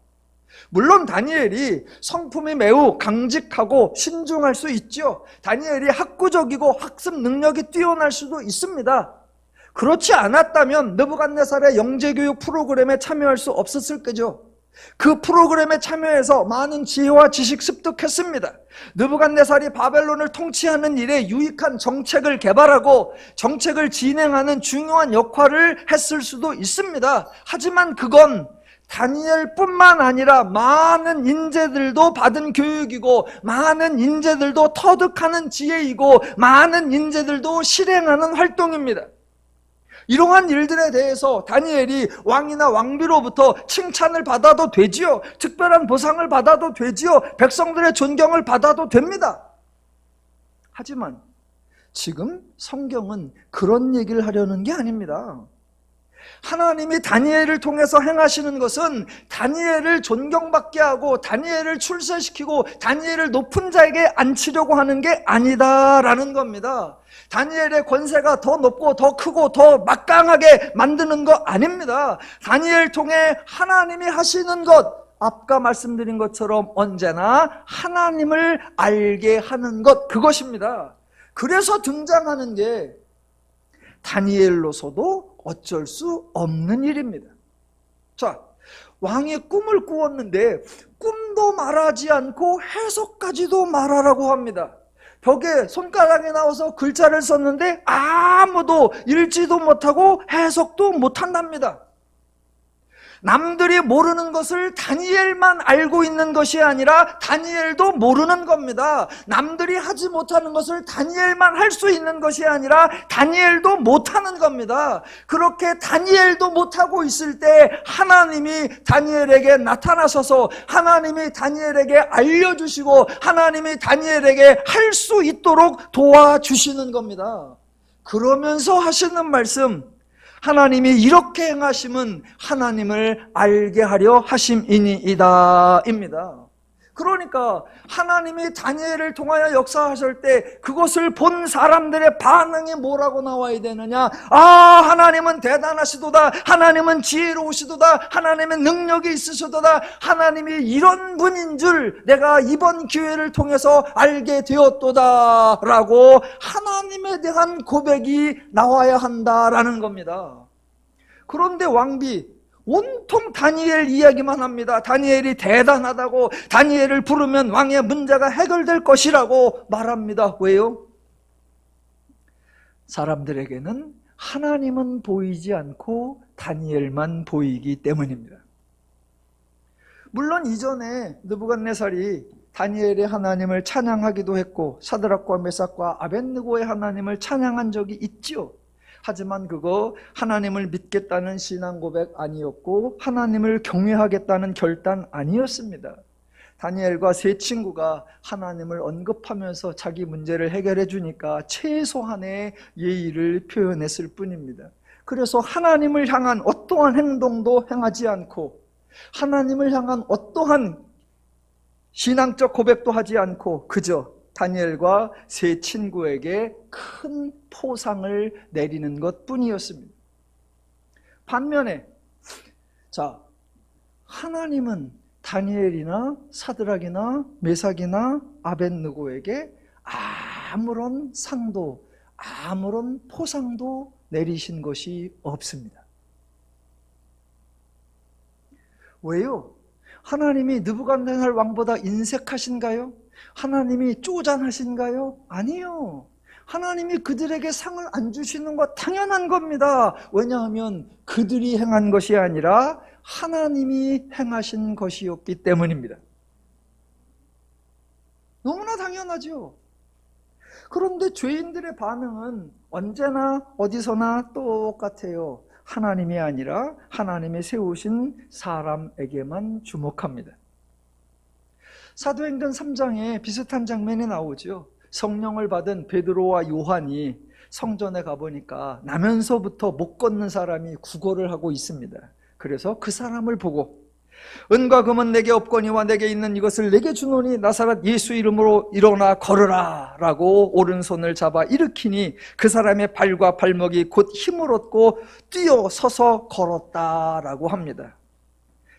물론 다니엘이 성품이 매우 강직하고 신중할 수 있죠. 다니엘이 학구적이고 학습 능력이 뛰어날 수도 있습니다. 그렇지 않았다면 느부갓네살의 영재교육 프로그램에 참여할 수 없었을 거죠. 그 프로그램에 참여해서 많은 지혜와 지식 습득했습니다. 느부갓네살이 바벨론을 통치하는 일에 유익한 정책을 개발하고 정책을 진행하는 중요한 역할을 했을 수도 있습니다. 하지만 그건 다니엘뿐만 아니라 많은 인재들도 받은 교육이고, 많은 인재들도 터득하는 지혜이고, 많은 인재들도 실행하는 활동입니다. 이러한 일들에 대해서 다니엘이 왕이나 왕비로부터 칭찬을 받아도 되지요. 특별한 보상을 받아도 되지요. 백성들의 존경을 받아도 됩니다. 하지만 지금 성경은 그런 얘기를 하려는 게 아닙니다. 하나님이 다니엘을 통해서 행하시는 것은 다니엘을 존경받게 하고 다니엘을 출세시키고 다니엘을 높은 자에게 앉히려고 하는 게 아니다라는 겁니다. 다니엘의 권세가 더 높고 더 크고 더 막강하게 만드는 거 아닙니다. 다니엘 통해 하나님이 하시는 것, 아까 말씀드린 것처럼 언제나 하나님을 알게 하는 것, 그것입니다. 그래서 등장하는 게 다니엘로서도 어쩔 수 없는 일입니다. 자, 왕이 꿈을 꾸었는데 꿈도 말하지 않고 해석까지도 말하라고 합니다. 벽에 손가락이 나와서 글자를 썼는데 아무도 읽지도 못하고 해석도 못한답니다. 남들이 모르는 것을 다니엘만 알고 있는 것이 아니라 다니엘도 모르는 겁니다. 남들이 하지 못하는 것을 다니엘만 할 수 있는 것이 아니라 다니엘도 못하는 겁니다. 그렇게 다니엘도 못하고 있을 때 하나님이 다니엘에게 나타나셔서 하나님이 다니엘에게 알려주시고 하나님이 다니엘에게 할 수 있도록 도와주시는 겁니다. 그러면서 하시는 말씀, 하나님이 이렇게 행하심은 하나님을 알게 하려 하심이니이다 입니다. 그러니까 하나님이 다니엘을 통하여 역사하실 때 그것을 본 사람들의 반응이 뭐라고 나와야 되느냐? 아, 하나님은 대단하시도다, 하나님은 지혜로우시도다, 하나님의 능력이 있으시도다, 하나님이 이런 분인 줄 내가 이번 기회를 통해서 알게 되었도다 라고 하나님에 대한 고백이 나와야 한다라는 겁니다. 그런데 왕비 온통 다니엘 이야기만 합니다. 다니엘이 대단하다고, 다니엘을 부르면 왕의 문제가 해결될 것이라고 말합니다. 왜요? 사람들에게는 하나님은 보이지 않고 다니엘만 보이기 때문입니다. 물론 이전에 느부갓네살이 다니엘의 하나님을 찬양하기도 했고 사드락과 메삭과 아벳느고의 하나님을 찬양한 적이 있죠. 하지만 그거 하나님을 믿겠다는 신앙 고백 아니었고 하나님을 경외하겠다는 결단 아니었습니다. 다니엘과 세 친구가 하나님을 언급하면서 자기 문제를 해결해 주니까 최소한의 예의를 표현했을 뿐입니다. 그래서 하나님을 향한 어떠한 행동도 행하지 않고 하나님을 향한 어떠한 신앙적 고백도 하지 않고 그저 다니엘과 세 친구에게 큰 포상을 내리는 것뿐이었습니다. 반면에 하나님은 다니엘이나 사드락이나 메삭이나 아벳느고에게 아무런 상도 아무런 포상도 내리신 것이 없습니다. 왜요? 하나님이 느부갓네살 왕보다 인색하신가요? 하나님이 쪼잔하신가요? 아니요. 하나님이 그들에게 상을 안 주시는 거 당연한 겁니다. 왜냐하면 그들이 행한 것이 아니라 하나님이 행하신 것이었기 때문입니다. 너무나 당연하죠. 그런데 죄인들의 반응은 언제나 어디서나 똑같아요. 하나님이 아니라 하나님이 세우신 사람에게만 주목합니다. 사도행전 3장에 비슷한 장면이 나오죠. 성령을 받은 베드로와 요한이 성전에 가보니까 나면서부터 못 걷는 사람이 구걸을 하고 있습니다. 그래서 그 사람을 보고 은과 금은 내게 없거니와 내게 있는 이것을 내게 주노니 나사렛 예수 이름으로 일어나 걸으라 라고 오른손을 잡아 일으키니 그 사람의 발과 발목이 곧 힘을 얻고 뛰어 서서 걸었다라고 합니다.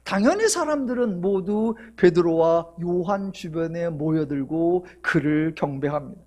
당연히 사람들은 모두 베드로와 요한 주변에 모여들고 그를 경배합니다.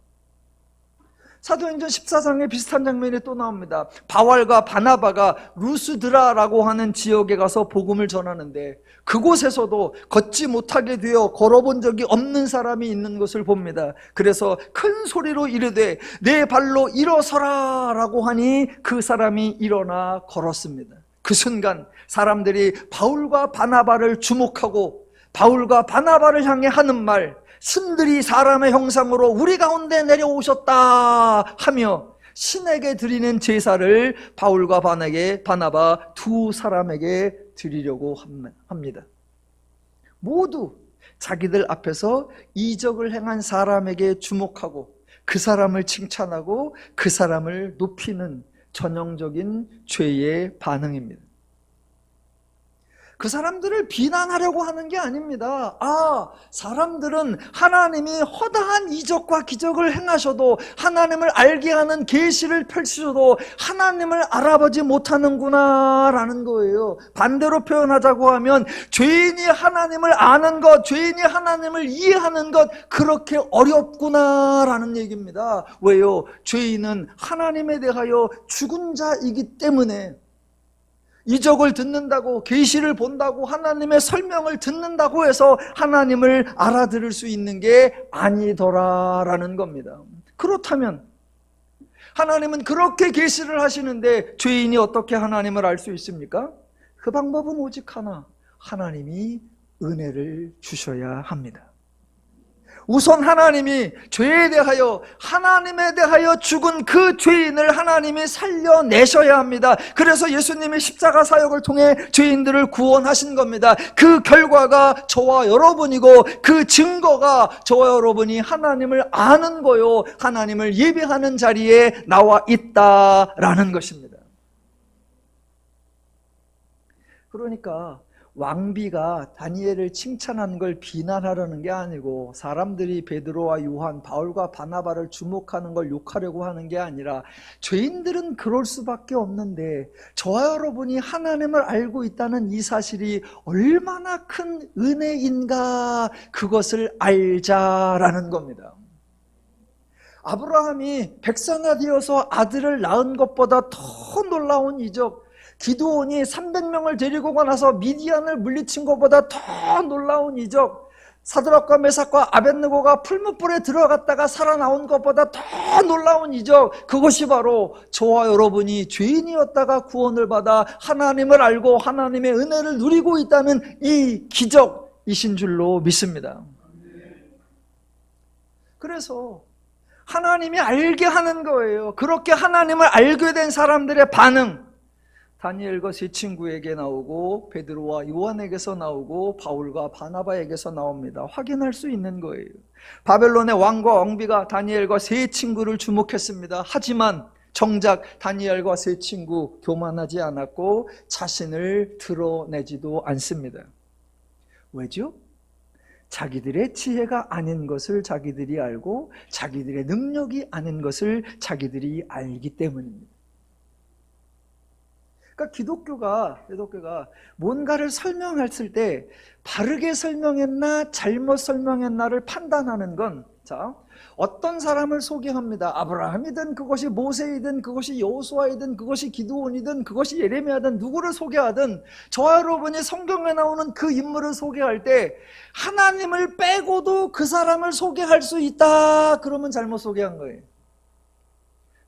사도행전 14장에 비슷한 장면이 또 나옵니다. 바왈과 바나바가 루스드라라고 하는 지역에 가서 복음을 전하는데 그곳에서도 걷지 못하게 되어 걸어본 적이 없는 사람이 있는 것을 봅니다. 그래서 큰 소리로 이르되 내 발로 일어서라 라고 하니 그 사람이 일어나 걸었습니다. 그 순간 사람들이 바울과 바나바를 주목하고 바울과 바나바를 향해 하는 말, 신들이 사람의 형상으로 우리 가운데 내려오셨다 하며 신에게 드리는 제사를 바울과 바나바 두 사람에게 드리려고 합니다. 모두 자기들 앞에서 이적을 행한 사람에게 주목하고 그 사람을 칭찬하고 그 사람을 높이는 전형적인 죄의 반응입니다. 그 사람들을 비난하려고 하는 게 아닙니다. 사람들은 하나님이 허다한 이적과 기적을 행하셔도 하나님을 알게 하는 계시를 펼치셔도 하나님을 알아보지 못하는구나 라는 거예요. 반대로 표현하자고 하면 죄인이 하나님을 아는 것, 죄인이 하나님을 이해하는 것 그렇게 어렵구나 라는 얘기입니다. 왜요? 죄인은 하나님에 대하여 죽은 자이기 때문에 이적을 듣는다고, 계시를 본다고, 하나님의 설명을 듣는다고 해서 하나님을 알아들을 수 있는 게 아니더라라는 겁니다. 그렇다면 하나님은 그렇게 계시를 하시는데 죄인이 어떻게 하나님을 알 수 있습니까? 그 방법은 오직 하나, 하나님이 은혜를 주셔야 합니다. 우선 하나님이 죄에 대하여, 하나님에 대하여 죽은 그 죄인을 하나님이 살려내셔야 합니다. 그래서 예수님이 십자가 사역을 통해 죄인들을 구원하신 겁니다. 그 결과가 저와 여러분이고 그 증거가 저와 여러분이 하나님을 아는 거요, 하나님을 예배하는 자리에 나와 있다라는 것입니다. 그러니까 왕비가 다니엘을 칭찬한 걸 비난하려는 게 아니고 사람들이 베드로와 요한, 바울과 바나바를 주목하는 걸 욕하려고 하는 게 아니라 죄인들은 그럴 수밖에 없는데 저와 여러분이 하나님을 알고 있다는 이 사실이 얼마나 큰 은혜인가 그것을 알자라는 겁니다. 아브라함이 백성이 되어서 아들을 낳은 것보다 더 놀라운 이적, 기드온이 300명을 데리고 나서 미디안을 물리친 것보다 더 놀라운 이적, 사드락과 메삭과 아벳느고가 풀무불에 들어갔다가 살아나온 것보다 더 놀라운 이적, 그것이 바로 저와 여러분이 죄인이었다가 구원을 받아 하나님을 알고 하나님의 은혜를 누리고 있다는 이 기적이신 줄로 믿습니다. 그래서 하나님이 알게 하는 거예요. 그렇게 하나님을 알게 된 사람들의 반응, 다니엘과 세 친구에게 나오고 베드로와 요한에게서 나오고 바울과 바나바에게서 나옵니다. 확인할 수 있는 거예요. 바벨론의 왕과 왕비가 다니엘과 세 친구를 주목했습니다. 하지만 정작 다니엘과 세 친구 교만하지 않았고 자신을 드러내지도 않습니다. 왜죠? 자기들의 지혜가 아닌 것을 자기들이 알고 자기들의 능력이 아닌 것을 자기들이 알기 때문입니다. 그러니까 기독교가 뭔가를 설명했을 때 바르게 설명했나 잘못 설명했나를 판단하는 건, 자, 어떤 사람을 소개합니다. 아브라함이든 그것이 모세이든 그것이 여호수아이든 그것이 기드온이든 그것이 예레미야든 누구를 소개하든 저와 여러분이 성경에 나오는 그 인물을 소개할 때 하나님을 빼고도 그 사람을 소개할 수 있다 그러면 잘못 소개한 거예요.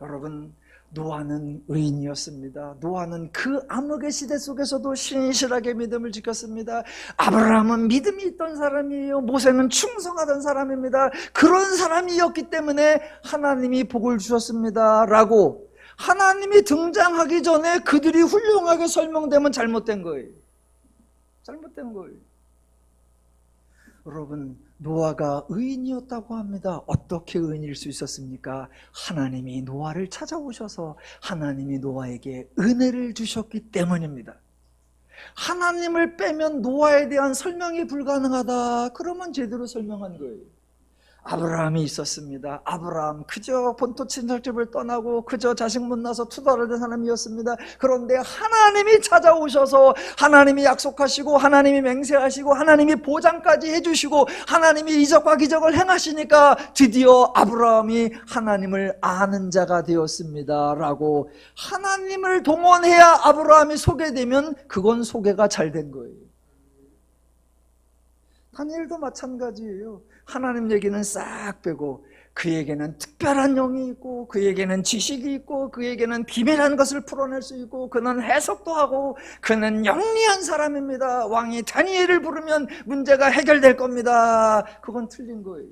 여러분, 노아는 의인이었습니다. 노아는 그 암흑의 시대 속에서도 신실하게 믿음을 지켰습니다. 아브라함은 믿음이 있던 사람이에요. 모세는 충성하던 사람입니다. 그런 사람이었기 때문에 하나님이 복을 주셨습니다 라고 하나님이 등장하기 전에 그들이 훌륭하게 설명되면 잘못된 거예요. 잘못된 거예요. 여러분, 노아가 의인이었다고 합니다. 어떻게 의인일 수 있었습니까? 하나님이 노아를 찾아오셔서 하나님이 노아에게 은혜를 주셨기 때문입니다. 하나님을 빼면 노아에 대한 설명이 불가능하다. 그러면 제대로 설명한 거예요. 아브라함이 있었습니다. 아브라함 그저 본토 친척집을 떠나고 그저 자식 못 낳아서 투덜하던 사람이었습니다. 그런데 하나님이 찾아오셔서 하나님이 약속하시고 하나님이 맹세하시고 하나님이 보장까지 해주시고 하나님이 이적과 기적을 행하시니까 드디어 아브라함이 하나님을 아는 자가 되었습니다 라고, 하나님을 동원해야 아브라함이 소개되면 그건 소개가 잘 된 거예요. 다니엘도 마찬가지예요. 하나님 얘기는 싹 빼고 그에게는 특별한 영이 있고 그에게는 지식이 있고 그에게는 비밀한 것을 풀어낼 수 있고 그는 해석도 하고 그는 영리한 사람입니다. 왕이 다니엘을 부르면 문제가 해결될 겁니다. 그건 틀린 거예요.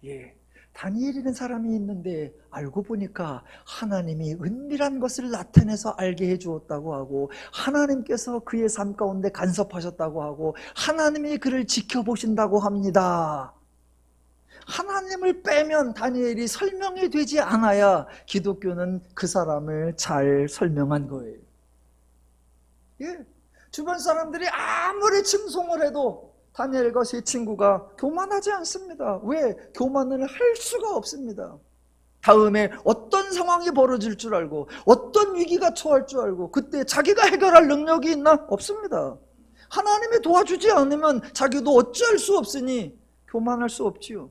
예, 다니엘이라는 사람이 있는데 알고 보니까 하나님이 은밀한 것을 나타내서 알게 해주었다고 하고 하나님께서 그의 삶 가운데 간섭하셨다고 하고 하나님이 그를 지켜보신다고 합니다. 하나님을 빼면 다니엘이 설명이 되지 않아야 기독교는 그 사람을 잘 설명한 거예요. 예, 주변 사람들이 아무리 칭송을 해도 다니엘과 세 친구가 교만하지 않습니다. 왜? 교만을 할 수가 없습니다. 다음에 어떤 상황이 벌어질 줄 알고 어떤 위기가 처할 줄 알고 그때 자기가 해결할 능력이 있나? 없습니다. 하나님이 도와주지 않으면 자기도 어찌할 수 없으니 교만할 수 없지요.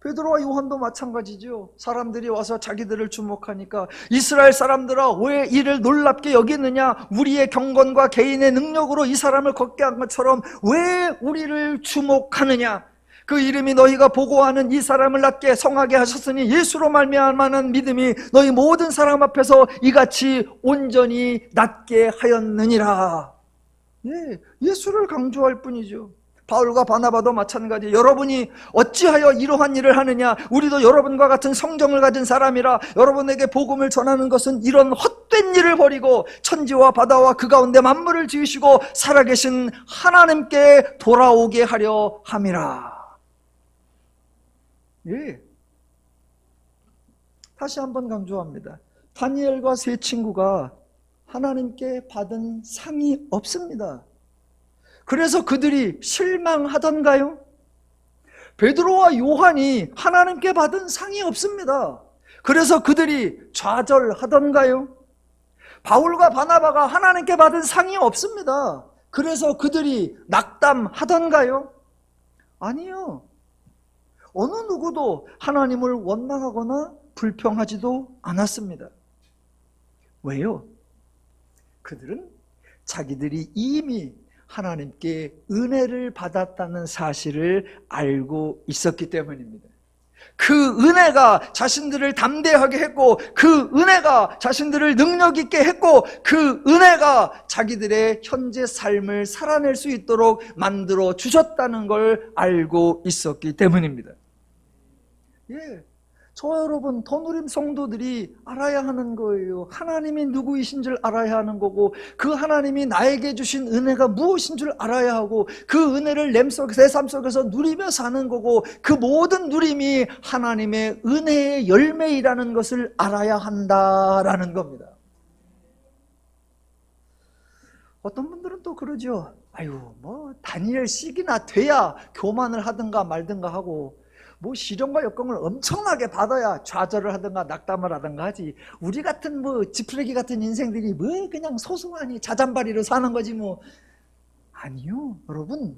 베드로와 요한도 마찬가지죠. 사람들이 와서 자기들을 주목하니까 이스라엘 사람들아 왜 이를 놀랍게 여기느냐, 우리의 경건과 개인의 능력으로 이 사람을 걷게 한 것처럼 왜 우리를 주목하느냐, 그 이름이 너희가 보고하는 이 사람을 낫게 성하게 하셨으니 예수로 말미암는 믿음이 너희 모든 사람 앞에서 이같이 온전히 낫게 하였느니라. 예, 예수를 강조할 뿐이죠. 바울과 바나바도 마찬가지. 여러분이 어찌하여 이러한 일을 하느냐, 우리도 여러분과 같은 성정을 가진 사람이라 여러분에게 복음을 전하는 것은 이런 헛된 일을 버리고 천지와 바다와 그 가운데 만물을 지으시고 살아계신 하나님께 돌아오게 하려 함이라. 예, 다시 한번 강조합니다. 다니엘과 세 친구가 하나님께 받은 상이 없습니다. 그래서 그들이 실망하던가요? 베드로와 요한이 하나님께 받은 상이 없습니다. 그래서 그들이 좌절하던가요? 바울과 바나바가 하나님께 받은 상이 없습니다. 그래서 그들이 낙담하던가요? 아니요. 어느 누구도 하나님을 원망하거나 불평하지도 않았습니다. 왜요? 그들은 자기들이 이미 하나님께 은혜를 받았다는 사실을 알고 있었기 때문입니다. 그 은혜가 자신들을 담대하게 했고 그 은혜가 자신들을 능력 있게 했고 그 은혜가 자기들의 현재 삶을 살아낼 수 있도록 만들어 주셨다는 걸 알고 있었기 때문입니다. 예, 저와 여러분 더누림 성도들이 알아야 하는 거예요. 하나님이 누구이신 줄 알아야 하는 거고 그 하나님이 나에게 주신 은혜가 무엇인 줄 알아야 하고 그 은혜를 내 삶 속에서 누리며 사는 거고 그 모든 누림이 하나님의 은혜의 열매이라는 것을 알아야 한다라는 겁니다. 어떤 분들은 또 그러죠. 아유, 뭐 다니엘 시기나 돼야 교만을 하든가 말든가 하고 뭐 시련과 역경을 엄청나게 받아야 좌절을 하든가 낙담을 하든가 하지, 우리 같은 뭐 지푸레기 같은 인생들이 뭐 그냥 소소하니 자잔바리로 사는 거지 뭐. 아니요, 여러분,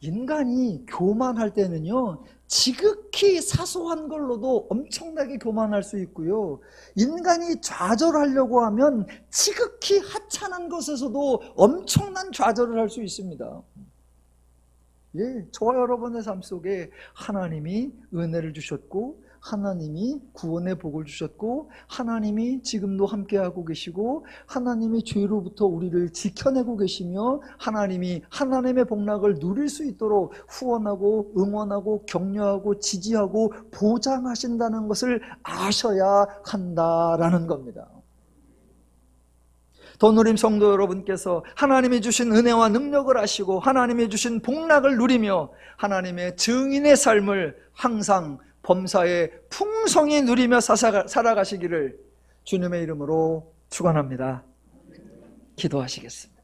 인간이 교만할 때는요 지극히 사소한 걸로도 엄청나게 교만할 수 있고요, 인간이 좌절하려고 하면 지극히 하찮은 것에서도 엄청난 좌절을 할 수 있습니다. 예, 저와 여러분의 삶 속에 하나님이 은혜를 주셨고 하나님이 구원의 복을 주셨고 하나님이 지금도 함께하고 계시고 하나님이 죄로부터 우리를 지켜내고 계시며 하나님이 하나님의 복락을 누릴 수 있도록 후원하고 응원하고 격려하고 지지하고 보장하신다는 것을 아셔야 한다라는 겁니다. 더누림 성도 여러분께서 하나님이 주신 은혜와 능력을 아시고 하나님이 주신 복락을 누리며 하나님의 증인의 삶을 항상 범사에 풍성히 누리며 살아가시기를 주님의 이름으로 축원합니다. 기도하시겠습니다.